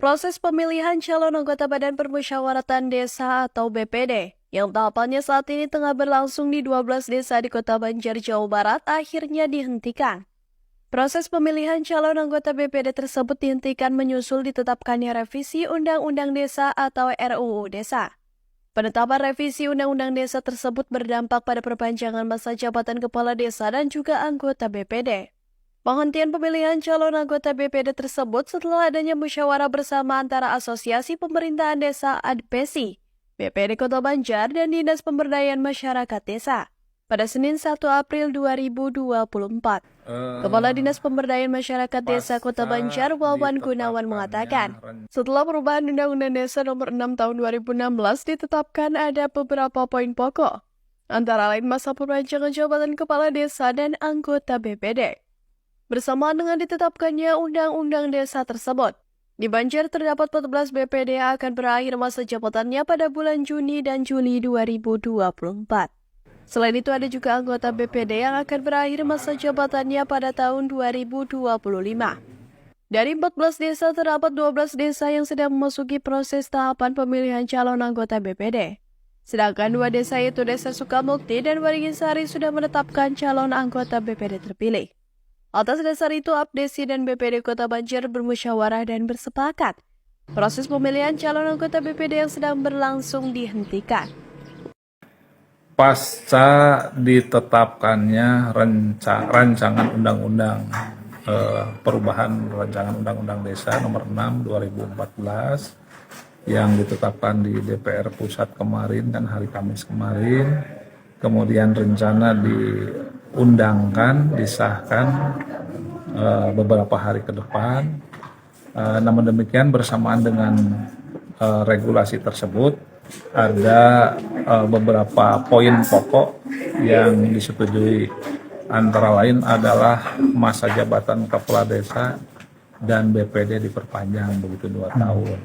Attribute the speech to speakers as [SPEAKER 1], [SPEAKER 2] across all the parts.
[SPEAKER 1] Proses pemilihan calon anggota Badan Permusyawaratan Desa atau BPD yang tahapannya saat ini tengah berlangsung di 12 desa di Kota Banjar, Jawa Barat akhirnya dihentikan. Proses pemilihan calon anggota BPD tersebut dihentikan menyusul ditetapkannya revisi Undang-Undang Desa atau RUU Desa. Penetapan revisi Undang-Undang Desa tersebut berdampak pada perpanjangan masa jabatan kepala desa dan juga anggota BPD. Penghentian pemilihan calon anggota BPD tersebut setelah adanya musyawarah bersama antara Asosiasi Pemerintahan Desa (ADPESI), BPD Kota Banjar, dan Dinas Pemberdayaan Masyarakat Desa pada Senin 1 April 2024. Kepala Dinas Pemberdayaan Masyarakat Desa Kota Banjar, Wawan Gunawan, mengatakan, setelah perubahan Undang-Undang Desa Nomor 6 Tahun 2016 ditetapkan ada beberapa poin pokok, antara lain masa perpanjangan jabatan kepala desa dan anggota BPD. Bersamaan dengan ditetapkannya Undang-Undang Desa tersebut, di Banjar terdapat 14 BPD yang akan berakhir masa jabatannya pada bulan Juni dan Juli 2024. Selain itu ada juga anggota BPD yang akan berakhir masa jabatannya pada tahun 2025. Dari 14 desa terdapat 12 desa yang sedang memasuki proses tahapan pemilihan calon anggota BPD. Sedangkan 2 desa yaitu Desa Sukamukti dan Waringisari sudah menetapkan calon anggota BPD terpilih. Atas dasar itu, APDESI dan BPD Kota Banjar bermusyawarah dan bersepakat proses pemilihan calon anggota BPD yang sedang berlangsung dihentikan.
[SPEAKER 2] Pasca ditetapkannya rancangan undang-undang perubahan rancangan undang-undang desa nomor 6 2014 yang ditetapkan di DPR pusat kemarin dan hari Kamis kemarin, kemudian rencana diundangkan, disahkan beberapa hari ke depan. Namun demikian bersamaan dengan regulasi tersebut ada beberapa poin pokok yang disetujui, antara lain adalah masa jabatan kepala desa dan BPD diperpanjang begitu 2 tahun.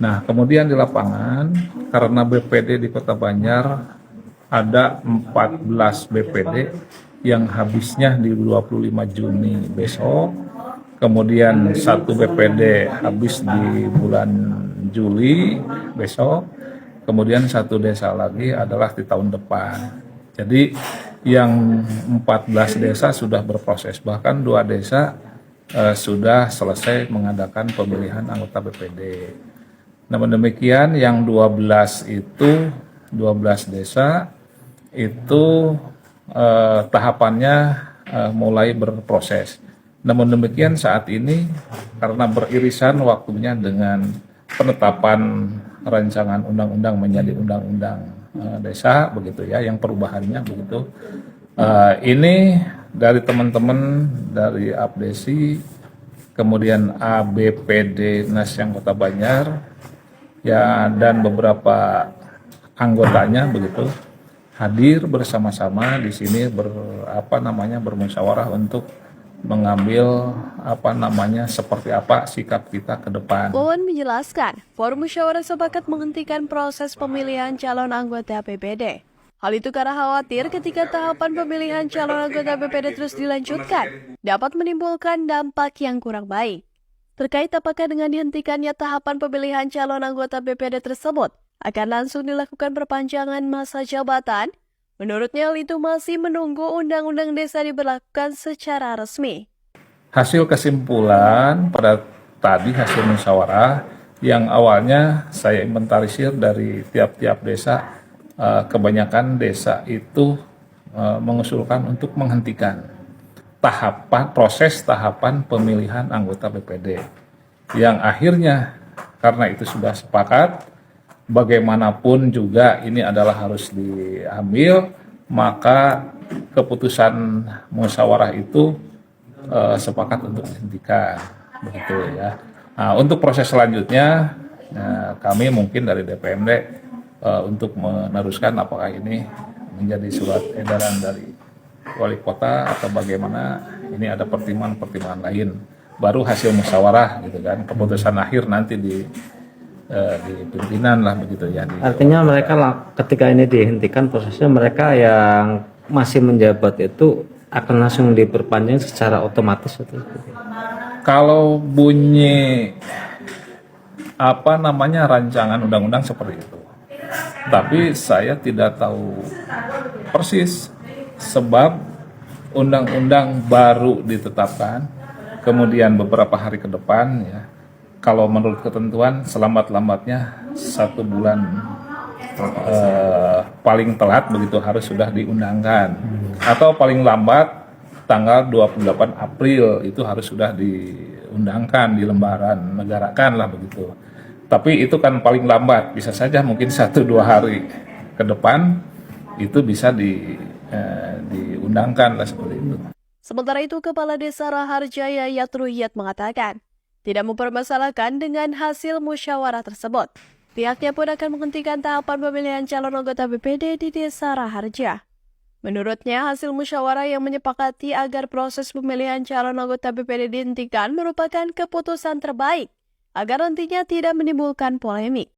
[SPEAKER 2] Nah, kemudian di lapangan karena BPD di Kota Banjar ada 14 BPD yang habisnya di 25 Juni besok, kemudian 1 BPD habis di bulan Juli besok, kemudian 1 desa lagi adalah di tahun depan. Jadi yang 14 desa sudah berproses, bahkan 2 desa sudah selesai mengadakan pemilihan anggota BPD. Namun demikian yang 12 desa itu tahapannya mulai berproses. Namun demikian saat ini karena beririsan waktunya dengan penetapan rancangan undang-undang menjadi undang-undang desa begitu ya, yang perubahannya begitu. Ini dari teman-teman dari APDESI, kemudian ABPD Nas yang Kota Banjar ya, dan beberapa anggotanya begitu hadir bersama-sama di sini bermusyawarah untuk mengambil seperti apa sikap kita ke depan.
[SPEAKER 1] Wawan menjelaskan, Forum Musyawarah sepakat menghentikan proses pemilihan calon anggota BPD. Hal itu karena khawatir ketika tahapan pemilihan calon anggota BPD terus dilanjutkan, dapat menimbulkan dampak yang kurang baik. Terkait apakah dengan dihentikannya tahapan pemilihan calon anggota BPD tersebut akan langsung dilakukan perpanjangan masa jabatan, menurutnya hal itu masih menunggu Undang-Undang Desa diberlakukan secara resmi.
[SPEAKER 2] Hasil kesimpulan pada tadi hasil musyawarah yang awalnya saya inventarisir dari tiap-tiap desa, kebanyakan desa itu mengusulkan untuk menghentikan proses tahapan pemilihan anggota BPD, yang akhirnya karena itu sudah sepakat, bagaimanapun juga ini adalah harus diambil, maka keputusan musyawarah itu sepakat untuk dihentikan begitu ya. Nah, untuk proses selanjutnya kami mungkin dari DPMD untuk meneruskan apakah ini menjadi surat edaran dari wali kota atau bagaimana, ini ada pertimbangan-pertimbangan lain, baru hasil musyawarah gitu kan, keputusan akhir nanti di pimpinan lah begitu ya.
[SPEAKER 3] Artinya mereka ketika ini dihentikan prosesnya, mereka yang masih menjabat itu akan langsung diperpanjang secara otomatis atau?
[SPEAKER 2] Kalau bunyi rancangan undang-undang seperti itu. Tapi saya tidak tahu persis sebab undang-undang baru ditetapkan, kemudian beberapa hari ke depan ya, kalau menurut ketentuan selambat-lambatnya 1 bulan paling telat begitu harus sudah diundangkan, atau paling lambat tanggal 28 April itu harus sudah diundangkan di lembaran negarakan lah begitu. Tapi itu kan paling lambat, bisa saja mungkin 1-2 hari ke depan itu bisa diundangkan lah seperti itu.
[SPEAKER 1] Sementara itu, Kepala Desa Raharja Yayat Ruyat mengatakan tidak mempermasalahkan dengan hasil musyawarah tersebut. Pihaknya pun akan menghentikan tahapan pemilihan calon anggota BPD di Desa Raharja. Menurutnya, hasil musyawarah yang menyepakati agar proses pemilihan calon anggota BPD dihentikan merupakan keputusan terbaik agar nantinya tidak menimbulkan polemik.